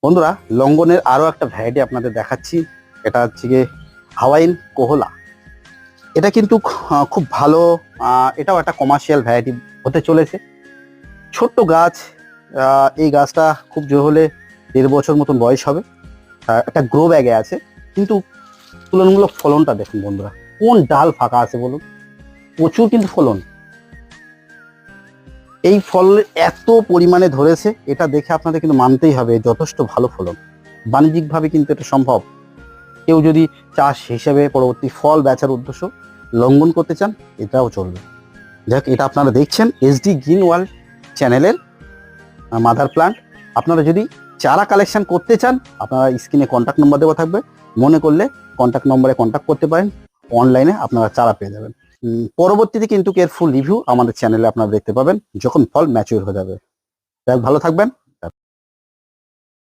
বন্ধুরা, লঙ্ঘনের আরো একটা ভ্যারাইটি আপনাদের দেখাচ্ছি। এটা হচ্ছে গিয়ে হাওয়াইন কোহলা। এটা কিন্তু খুব ভালো। এটাও একটা কমার্শিয়াল ভ্যারাইটি হতে চলেছে। ছোট্ট গাছ। এই গাছটা খুব জোর হলে 1.5 বছর মতন বয়স হবে। একটা গ্রো ব্যাগে আছে, কিন্তু তুলনামূলক ফলনটা দেখুন বন্ধুরা, কোন ডাল ফাঁকা আছে বলুন। প্রচুর কিন্তু ফলন। এই ফল এত পরিমাণে ধরেছে, এটা দেখে আপনাদের কিন্তু মানতেই হবে যথেষ্ট ভালো ফলন। বাণিজ্যিকভাবে কিন্তু এটা সম্ভব। কেউ যদি চাষ হিসেবে পরবর্তী ফল বেচার উদ্দেশ্য লঙ্ঘন করতে চান, এটাও চলবে। যাক, এটা আপনারা দেখছেন SD গ্রিন ওয়ার্ল্ড চ্যানেলের মাদার প্লান্ট। আপনারা যদি চারা কালেকশন করতে চান, আপনারা স্ক্রিনে কন্ট্যাক্ট নম্বর দেওয়া থাকবে। মনে করলে কন্ট্যাক্ট নম্বরে কন্ট্যাক্ট করতে পারেন। অনলাইনে আপনারা চারা পেয়ে যাবেন। পরবর্তীতে কিন্তু এর ফুল রিভিউ আমাদের চ্যানেলে আপনারা দেখতে পাবেন যখন ফল ম্যাচিউর হয়ে যাবে। যাক, ভালো থাকবেন।